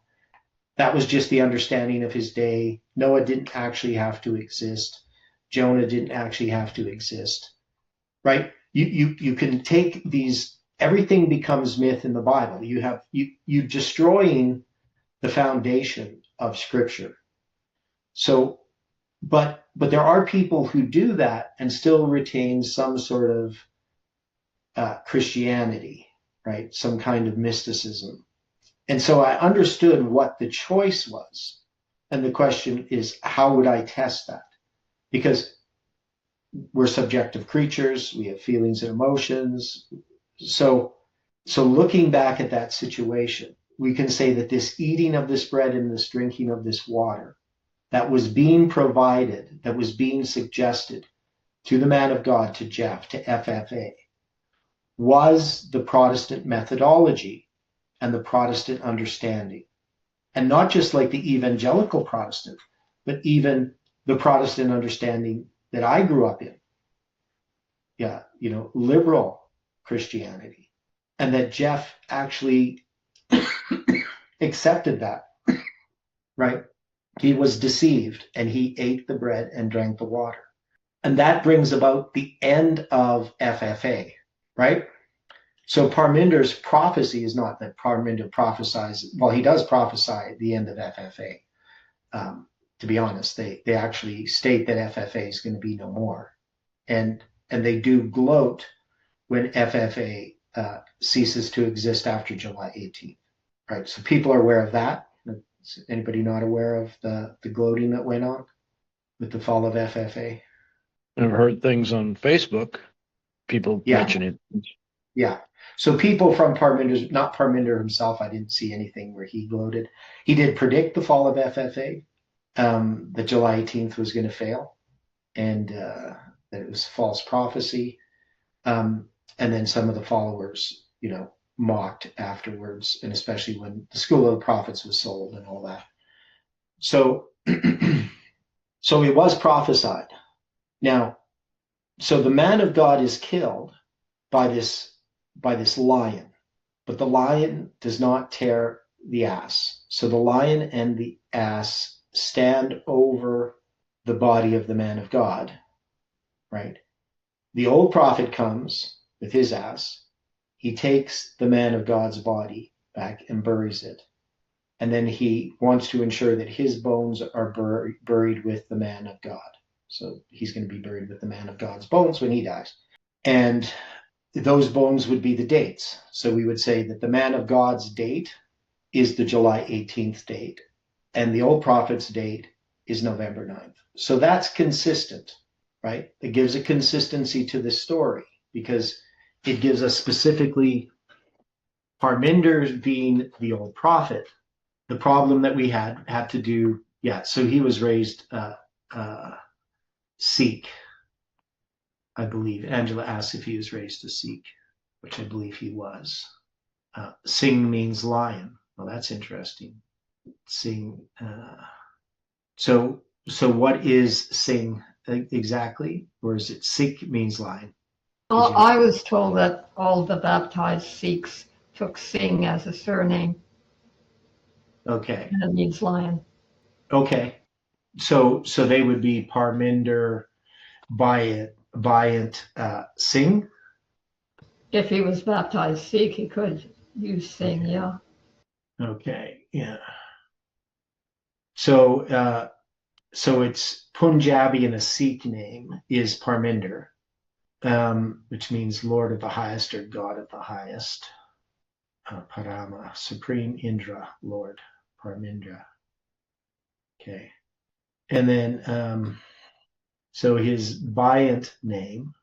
that was just the understanding of his day. Noah didn't actually have to exist. Jonah didn't actually have to exist, right? You can take these, everything becomes myth in the Bible. You destroying the foundation of Scripture. So, but there are people who do that and still retain some sort of Christianity, right? Some kind of mysticism. And so I understood what the choice was. And the question is, how would I test that? Because we're subjective creatures. We have feelings and emotions. So looking back at that situation, we can say that this eating of this bread and this drinking of this water that was being provided, that was being suggested to the man of God, to Jeff, to FFA, was the Protestant methodology and the Protestant understanding. And not just like the evangelical Protestant, but even the Protestant understanding that I grew up in. Yeah, liberal Christianity. And that Jeff actually accepted that, right? He was deceived and he ate the bread and drank the water. And that brings about the end of FFA, right? So Parminder's prophecy is not that Parminder prophesies, well, he does prophesy the end of FFA. To be honest, they actually state that FFA is going to be no more. And they do gloat when FFA ceases to exist after July 18th, right? So people are aware of that. Is anybody not aware of the gloating that went on with the fall of FFA?
I've heard things on Facebook, people mention it.
Yeah. So people from Parminder's, not Parminder himself, I didn't see anything where he gloated. He did predict the fall of FFA, that July 18th was going to fail, and that it was false prophecy. And then some of the followers, mocked afterwards, and especially when the School of the Prophets was sold and all that. So, so it was prophesied. Now, so the man of God is killed by this lion, but the lion does not tear the ass. So the lion and the ass stand over the body of the man of God, right? The old prophet comes with his ass. He takes the man of God's body back and buries it. And then he wants to ensure that his bones are buried with the man of God. So he's going to be buried with the man of God's bones when he dies. And those bones would be the dates. So we would say that the man of God's date is the July 18th date, and the old prophet's date is November 9th. So that's consistent, right? It gives a consistency to the story because it gives us specifically Parminder being the old prophet. The problem that we had to do, so he was raised Sikh, I believe. Angela asked if he was raised a Sikh, which I believe he was. Singh means lion. Well, that's interesting. Singh. So what is Singh exactly? Or is it Sikh means lion?
Well, I was told that all the baptized Sikhs took Singh as a surname.
Okay.
And it means lion.
Okay. So they would be Parminder, Bryant, Singh?
If he was baptized Sikh, he could use Singh, yeah.
Okay, yeah. So it's Punjabi, and a Sikh name is Parminder, which means Lord of the Highest or God of the Highest. Parama, Supreme Indra, Lord, Parminder. Okay. And then, so his Bryant name,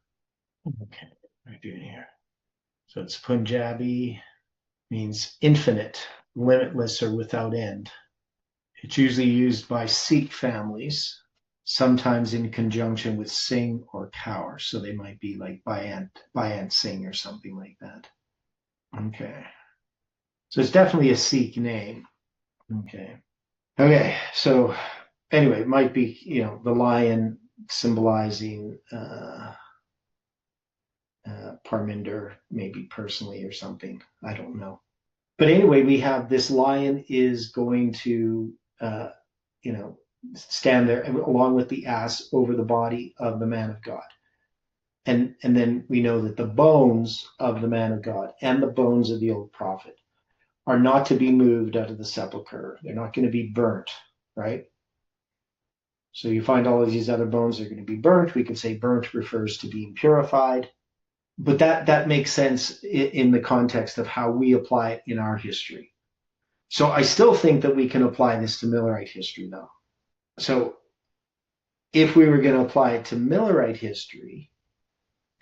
okay, what am I doing here? So it's Punjabi, means infinite, limitless, or without end. It's usually used by Sikh families, sometimes in conjunction with Singh or Kaur. So they might be like Bryant Singh or something like that. Okay. So it's definitely a Sikh name. Okay. So anyway, it might be, the lion symbolizing Parminder, maybe personally or something. I don't know. But anyway, we have this lion is going to, stand there along with the ass over the body of the man of God. And then we know that the bones of the man of God and the bones of the old prophet are not to be moved out of the sepulcher. They're not going to be burnt, right? So you find all of these other bones are going to be burnt. We could say burnt refers to being purified. But that makes sense in the context of how we apply it in our history. So I still think that we can apply this to Millerite history, though. So if we were going to apply it to Millerite history,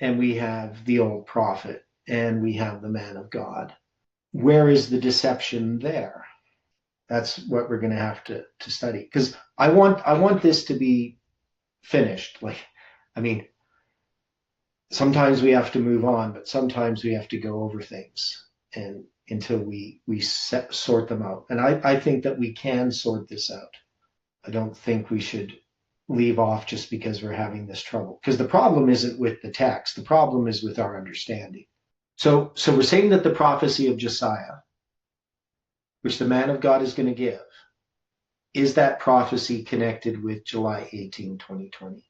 and we have the old prophet, and we have the man of God, where is the deception there? That's what we're going to have to study. Because I want this to be finished. Sometimes we have to move on, but sometimes we have to go over things and until we sort them out. And I think that we can sort this out. I don't think we should leave off just because we're having this trouble. Because the problem isn't with the text. The problem is with our understanding. So we're saying that the prophecy of Josiah, which the man of God is going to give, is that prophecy connected with July 18, 2020.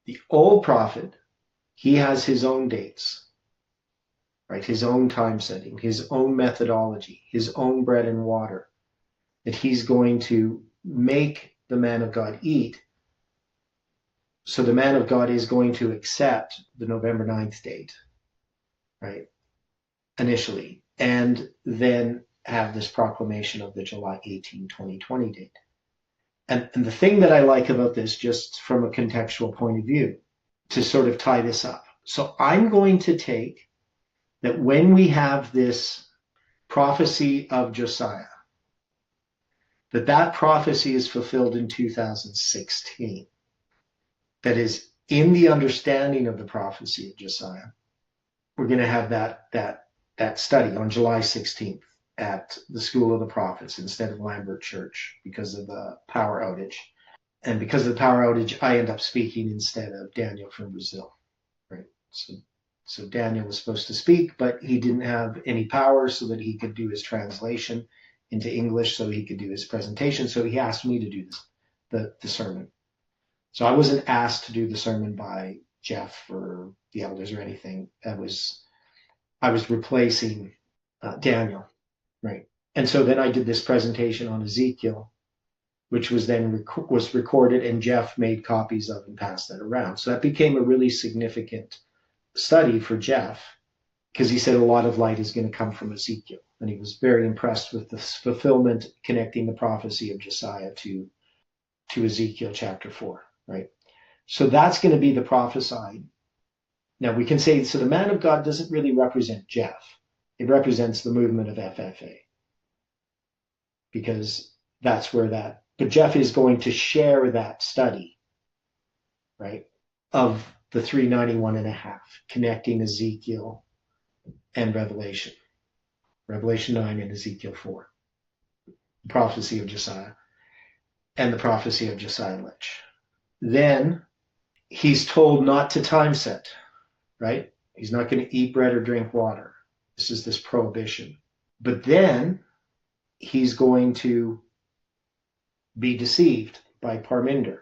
The old prophet, he has his own dates, right? His own time setting, his own methodology, his own bread and water that he's going to make the man of God eat. So the man of God is going to accept the November 9th date, right? Initially, and then have this proclamation of the July 18, 2020 date. And the thing that I like about this, just from a contextual point of view, to sort of tie this up. So I'm going to take that when we have this prophecy of Josiah, that prophecy is fulfilled in 2016. That is, in the understanding of the prophecy of Josiah, we're going to have that study on July 16th at the School of the Prophets instead of Lambert Church because of the power outage. And because of the power outage, I end up speaking instead of Daniel from Brazil, right? So Daniel was supposed to speak, but he didn't have any power so that he could do his translation into English so he could do his presentation. So he asked me to do the sermon. So I wasn't asked to do the sermon by Jeff or the elders or anything. I was replacing Daniel, right? And so then I did this presentation on Ezekiel, which was then was recorded, and Jeff made copies of and passed that around. So that became a really significant study for Jeff because he said a lot of light is going to come from Ezekiel. And he was very impressed with the fulfillment connecting the prophecy of Josiah to Ezekiel chapter 4, right? So that's going to be the prophesied. Now we can say, so the man of God doesn't really represent Jeff. It represents the movement of FFA because that's where but Jeff is going to share that study, right, of the 391.5, connecting Ezekiel and Revelation 9 and Ezekiel 4, the prophecy of Josiah and the prophecy of Josiah Litch. Then he's told not to time set, right? He's not going to eat bread or drink water. This is this prohibition. But then he's going to be deceived by Parminder,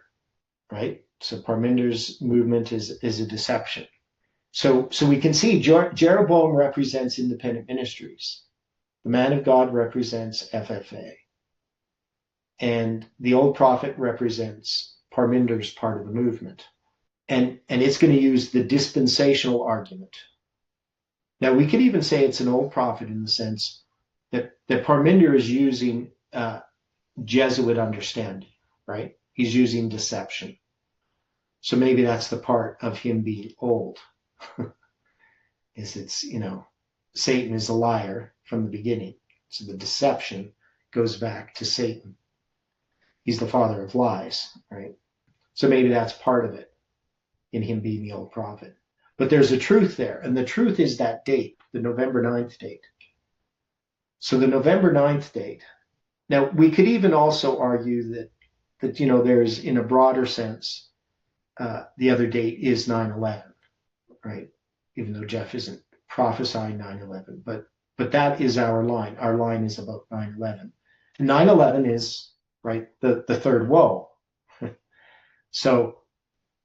right? So Parminder's movement is a deception. So we can see Jeroboam represents independent ministries. The man of God represents FFA. And the old prophet represents Parminder's part of the movement. And it's going to use the dispensational argument. Now, we could even say it's an old prophet in the sense that Parminder is using Jesuit understanding, right? He's using deception. So maybe that's the part of him being old. Satan is a liar from the beginning. So the deception goes back to Satan. He's the father of lies, right? So maybe that's part of it in him being the old prophet. But there's a truth there, and the truth is that date, the November 9th date. So the November 9th date. Now, we could even also argue that that, there's, in a broader sense, the other date is 9/11, right? Even though Jeff isn't prophesying 9/11, but that is our line. Our line is about 9/11. 9/11 is, right, the third woe. So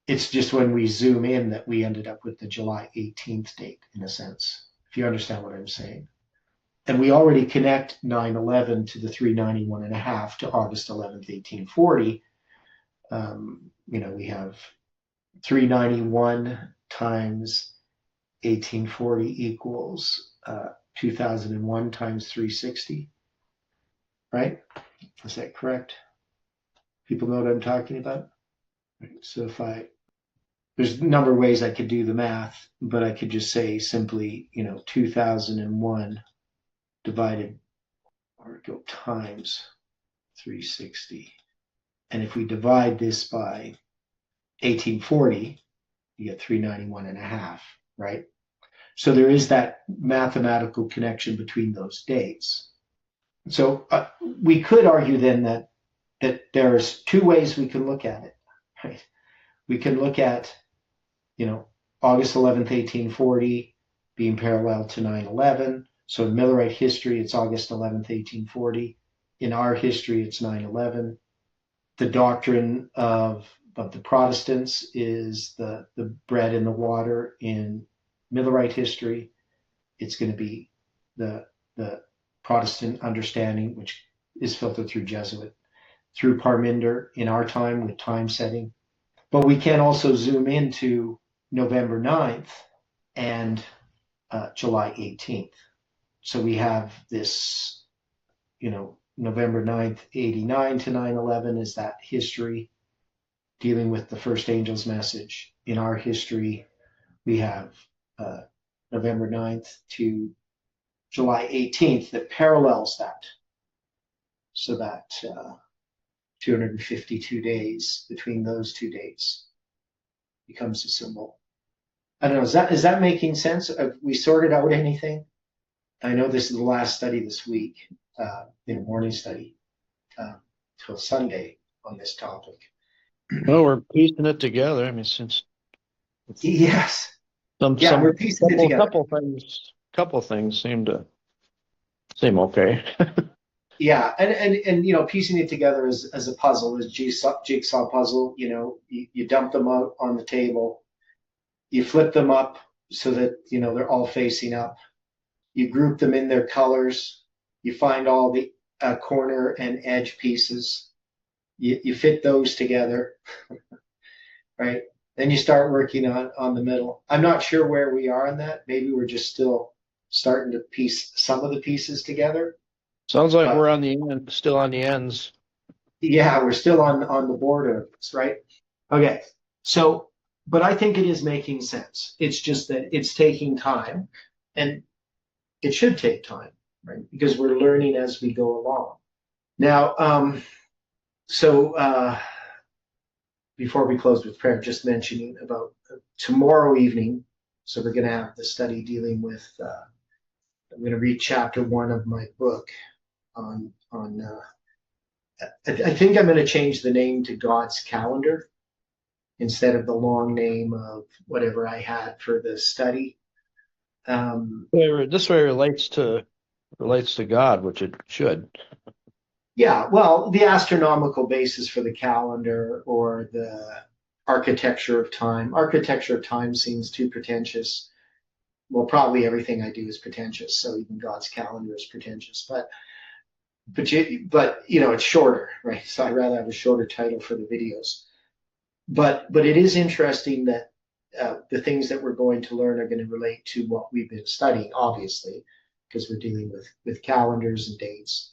it's just when we zoom in that we ended up with the July 18th date, in a sense, if you understand what I'm saying. And we already connect 9/11 to the 391.5 to August 11th, 1840. We have 391 times 1840 equals 2001 times 360, right? Is that correct? People know what I'm talking about? Right. So there's a number of ways I could do the math, but I could just say simply, 2001 divided, or go times 360. And if we divide this by 1840, you get 391.5, right? So there is that mathematical connection between those dates. So we could argue then that there's two ways we can look at it, right? We can look at, August 11th, 1840 being parallel to 9/11. So in Millerite history, it's August 11th, 1840. In our history, it's 9/11. The doctrine of the Protestants is the bread and the water. In Millerite history, it's going to be the Protestant understanding, which is filtered through Jesuit, through Parminder in our time with time setting. But we can also zoom into November 9th and July 18th. So we have this, November 9th, 89 to 9/11 is that history dealing with the first angel's message. In our history, we have November 9th to July 18th that parallels that. So that 252 days between those two dates becomes a symbol. I don't know, is that making sense? Have we sorted out anything? I know this is the last study this week, morning study, till Sunday on this topic.
Well, we're piecing it together. I mean, since
Yes. We're piecing it together.
Couple things seem okay.
Yeah, and piecing it together as a puzzle, as jigsaw puzzle. You dump them out on the table, you flip them up so that they're all facing up. You group them in their colors. You find all the corner and edge pieces. You fit those together, right? Then you start working on the middle. I'm not sure where we are on that. Maybe we're just still starting to piece some of the pieces together.
Sounds like we're on the end, still on the ends.
Yeah, we're still on the border, right? Okay. So, but I think it is making sense. It's just that it's taking time, and it should take time, right? Because we're learning as we go along. Now, before we close with prayer, just mentioning about tomorrow evening. So we're going to have the study dealing with, I'm going to read chapter 1 of my book I think I'm going to change the name to God's Calendar instead of the long name of whatever I had for the study.
This way relates to God, which it should.
Yeah, well, the astronomical basis for the calendar, or the architecture of time. Architecture of time seems too pretentious. Well, probably everything I do is pretentious, so even God's calendar is pretentious. But it's shorter, right? So I'd rather have a shorter title for the videos. But it is interesting that the things that we're going to learn are going to relate to what we've been studying, obviously, because we're dealing with calendars and dates.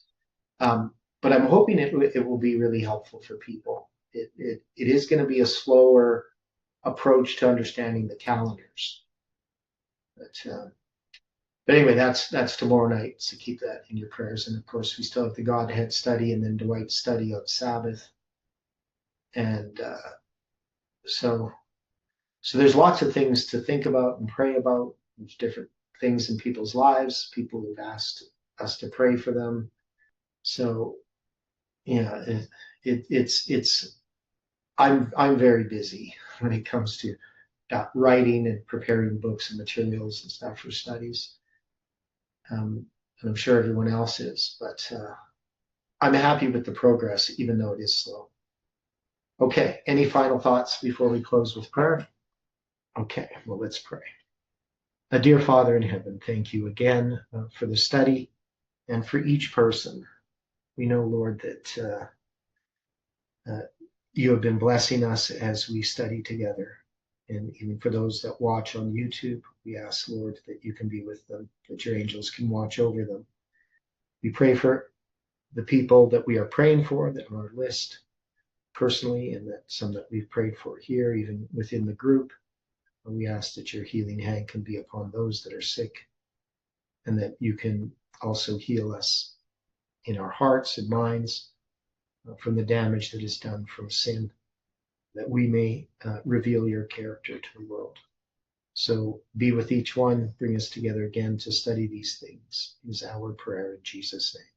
But I'm hoping it will be really helpful for people. It is going to be a slower approach to understanding the calendars. But anyway, that's tomorrow night, so keep that in your prayers. And of course, we still have the Godhead study, and then Dwight's study of Sabbath. And so there's lots of things to think about and pray about. There's different things in people's lives. People who've asked us to pray for them. So, I'm very busy when it comes to writing and preparing books and materials and stuff for studies. And I'm sure everyone else is, but I'm happy with the progress, even though it is slow. Okay, any final thoughts before we close with prayer? Okay, well, let's pray. Dear Father in heaven, thank you again for the study and for each person. We know, Lord, that you have been blessing us as we study together. And even for those that watch on YouTube, we ask, Lord, that you can be with them, that your angels can watch over them. We pray for the people that we are praying for that are on our list personally, and that some that we've prayed for here, even within the group. And we ask that your healing hand can be upon those that are sick, and that you can also heal us in our hearts and minds from the damage that is done from sin, that we may reveal your character to the world. So be with each one, bring us together again to study these things, is our prayer in Jesus' name.